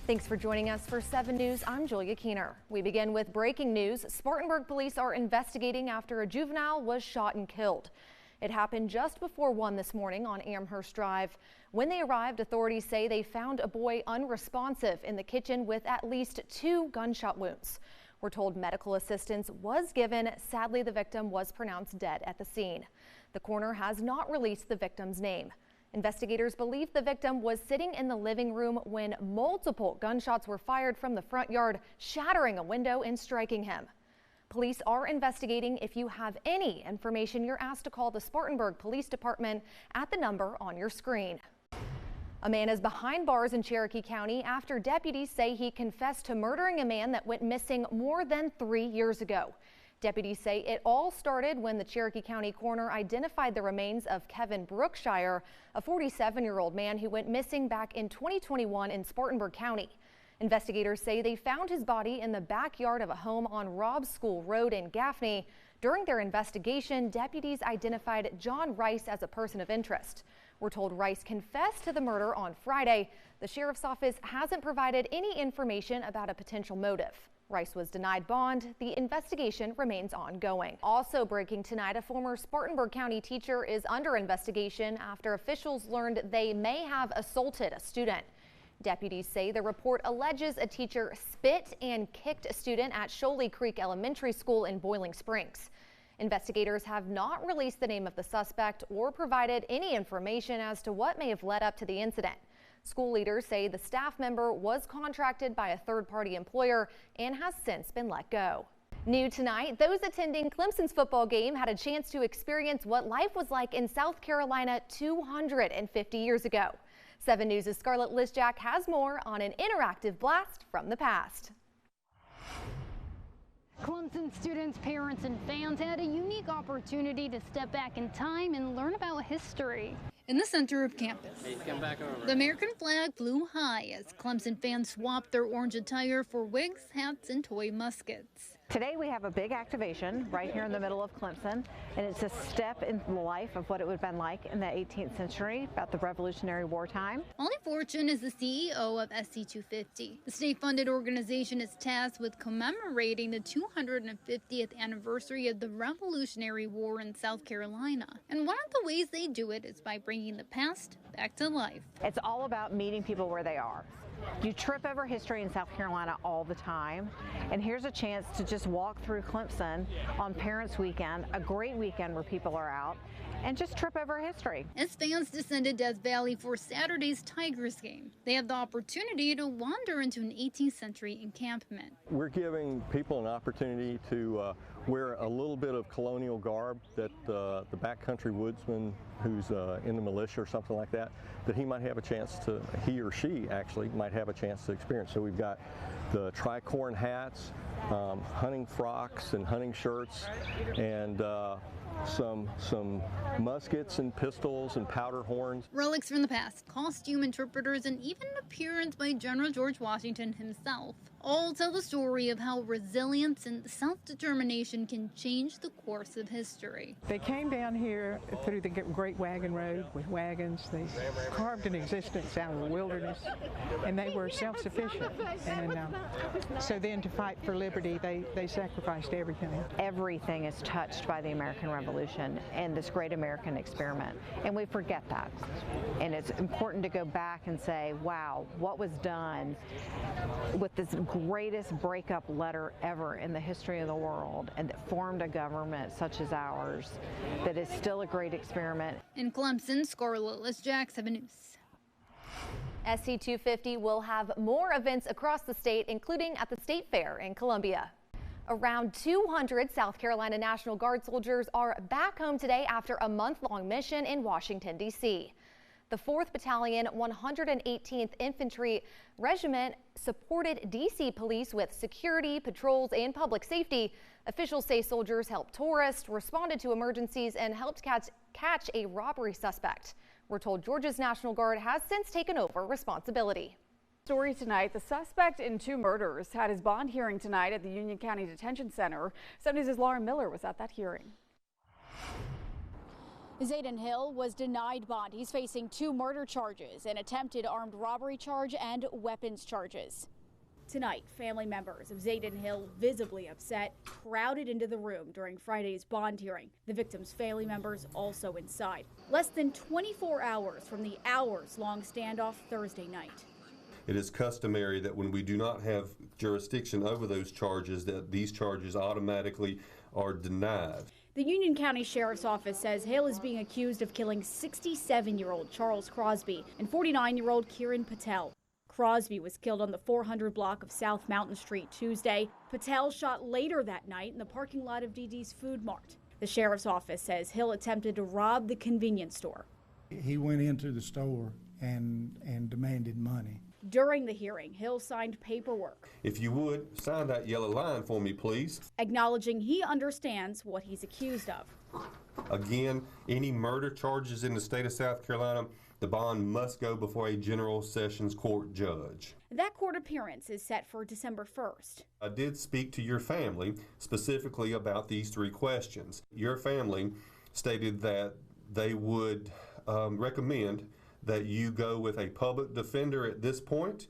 Thanks for joining us for 7 News. I'm Julia Keener. We begin with breaking news. Spartanburg police are investigating after a juvenile was shot and killed. It happened just before 1 this morning on Amherst Drive. When they arrived, authorities say they found a boy unresponsive in the kitchen with at least 2 gunshot wounds. We're told medical assistance was given. Sadly, the victim was pronounced dead at the scene. The coroner has not released the victim's name. Investigators believe the victim was sitting in the living room when multiple gunshots were fired from the front yard, shattering a window and striking him. Police are investigating. If you have any information, you're asked to call the Spartanburg Police Department at the number on your screen. A man is behind bars in Cherokee County after deputies say he confessed to murdering a man that went missing more than 3 years ago. Deputies say it all started when the Cherokee County coroner identified the remains of Kevin Brookshire, a 47-year-old man who went missing back in 2021 in Spartanburg County. Investigators say they found his body in the backyard of a home on Robbs School Road in Gaffney. During their investigation, deputies identified John Rice as a person of interest. We're told Rice confessed to the murder on Friday. The sheriff's office hasn't provided any information about a potential motive. Rice was denied bond. The investigation remains ongoing. Also breaking tonight, a former Spartanburg County teacher is under investigation after officials learned they may have assaulted a student. Deputies say the report alleges a teacher spit and kicked a student at Shoaley Creek Elementary School in Boiling Springs. Investigators have not released the name of the suspect or provided any information as to what may have led up to the incident. School leaders say the staff member was contracted by a third-party employer and has since been let go. New tonight, those attending Clemson's football game had a chance to experience what life was like in South Carolina 250 years ago. 7 News' Scarlett Lizjak has more on an interactive blast from the past. Clemson students, parents, and fans had a unique opportunity to step back in time and learn about history. In the center of campus, the American flag flew high as Clemson fans swapped their orange attire for wigs, hats, and toy muskets. Today we have a big activation right here in the middle of Clemson, and it's a step in the life of what it would have been like in the 18th century, about the Revolutionary War time. Ollie Fortune is the CEO of SC250. The state-funded organization is tasked with commemorating the 250th anniversary of the Revolutionary War in South Carolina. And one of the ways they do it is by bringing the past back to life. It's all about meeting people where they are. You trip over history in South Carolina all the time, and here's a chance to just walk through Clemson on Parents Weekend, a great weekend where people are out, and just trip over history. As fans descended Death Valley for Saturday's Tigers game, they have the opportunity to wander into an 18th century encampment. We're giving people an opportunity to wear a little bit of colonial garb that the backcountry woodsman who's in the militia or something like that, that he might have a chance to, he or she actually might have a chance to experience. So we've got the tricorn hats, hunting frocks and hunting shirts, and some muskets and pistols and powder horns. Relics from the past, costume interpreters, and even an appearance by General George Washington himself all tell the story of how resilience and self-determination can change the course of history. They came down here through the Great Wagon Road with wagons. They carved an existence out of the wilderness, and they were self-sufficient. And so then to fight for liberty, they sacrificed everything. Everything is touched by the American Revolution and this great American experiment, and we forget that. And it's important to go back and say, wow, what was done with this greatest breakup letter ever in the history of the world, and that formed a government such as ours that is still a great experiment. In Clemson, Scarlett Lizjak, 7 News. SC250 will have more events across the state, including at the State Fair in Columbia. Around 200 South Carolina National Guard soldiers are back home today after a month-long mission in Washington, D.C. The 4th Battalion, 118th Infantry Regiment supported D.C. police with security, patrols, and public safety. Officials say soldiers helped tourists, responded to emergencies, and helped catch a robbery suspect. We're told Georgia's National Guard has since taken over responsibility. Story tonight, the suspect in 2 murders had his bond hearing tonight at the Union County Detention Center. 7 News' Lauren Miller was at that hearing. Zayden Hill was denied bond. He's facing 2 murder charges, an attempted armed robbery charge, and weapons charges. Tonight, family members of Zayden Hill, visibly upset, crowded into the room during Friday's bond hearing. The victim's family members also inside. Less than 24 hours from the hours-long standoff Thursday night. It is customary that when we do not have jurisdiction over those charges, that these charges automatically are denied. The Union County Sheriff's Office says Hill is being accused of killing 67-year-old Charles Crosby and 49-year-old Kieran Patel. Crosby was killed on the 400 block of South Mountain Street Tuesday. Patel shot later that night in the parking lot of DD's Food Mart. The Sheriff's Office says Hill attempted to rob the convenience store. He went into the store and demanded money. During the hearing, Hill signed paperwork. If you would, sign that yellow line for me, please. Acknowledging he understands what he's accused of. Again, any murder charges in the state of South Carolina, the bond must go before a general sessions court judge. That court appearance is set for December 1st. I did speak to your family specifically about these 3 questions. Your family stated that they would recommend that you go with a public defender at this point.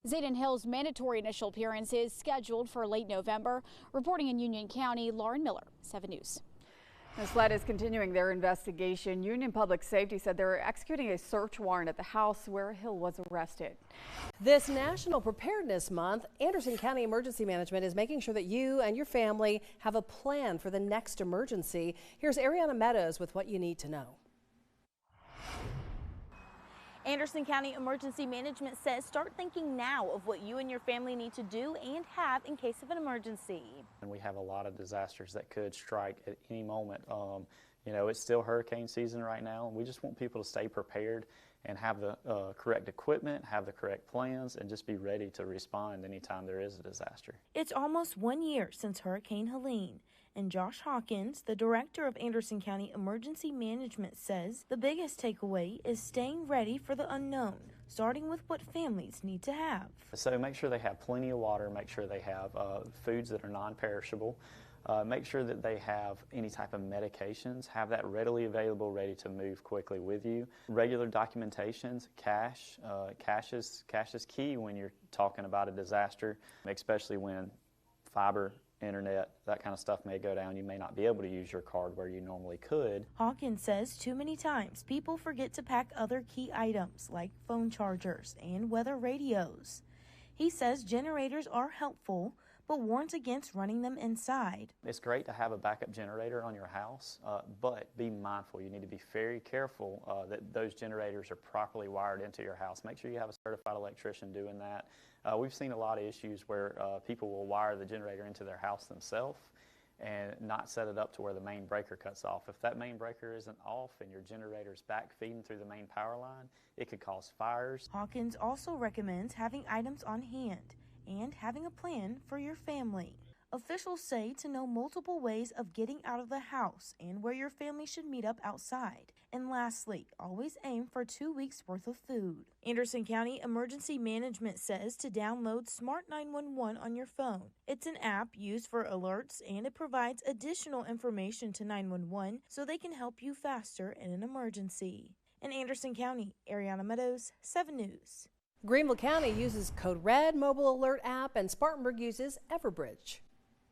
Zayden Hill's mandatory initial appearance is scheduled for late November. Reporting in Union County, Lauren Miller, 7 News. The SLED is continuing their investigation. Union Public Safety said they're executing a search warrant at the house where Hill was arrested. This National Preparedness Month, Anderson County Emergency Management is making sure that you and your family have a plan for the next emergency. Here's Ariana Meadows with what you need to know. Anderson County Emergency Management says start thinking now of what you and your family need to do and have in case of an emergency. And we have a lot of disasters that could strike at any moment. You know, it's still hurricane season right now, and we just want people to stay prepared and have the correct equipment, have the correct plans, and just be ready to respond anytime there is a disaster. It's almost 1 year since Hurricane Helene. And Josh Hawkins, the director of Anderson County Emergency Management, says the biggest takeaway is staying ready for the unknown, starting with what families need to have. So make sure they have plenty of water, make sure they have foods that are non-perishable, make sure that they have any type of medications, have that readily available, ready to move quickly with you. Regular documentations, cash is key when you're talking about a disaster, especially when fiber, internet, that kind of stuff may go down. You may not be able to use your card where you normally could. Hawkins says too many times people forget to pack other key items like phone chargers and weather radios. He says generators are helpful, but warns against running them inside. It's great to have a backup generator on your house, but be mindful. You need to be very careful that those generators are properly wired into your house. Make sure you have a certified electrician doing that. We've seen a lot of issues where people will wire the generator into their house themselves and not set it up to where the main breaker cuts off. If that main breaker isn't off and your generator's back feeding through the main power line, it could cause fires. Hawkins also recommends having items on hand and having a plan for your family. Officials say to know multiple ways of getting out of the house and where your family should meet up outside. And lastly, always aim for 2 weeks worth of food. Anderson County Emergency Management says to download Smart 911 on your phone. It's an app used for alerts, and it provides additional information to 911 so they can help you faster in an emergency. In Anderson County, Ariana Meadows, 7 News. Greenville County uses Code Red mobile alert app, and Spartanburg uses Everbridge.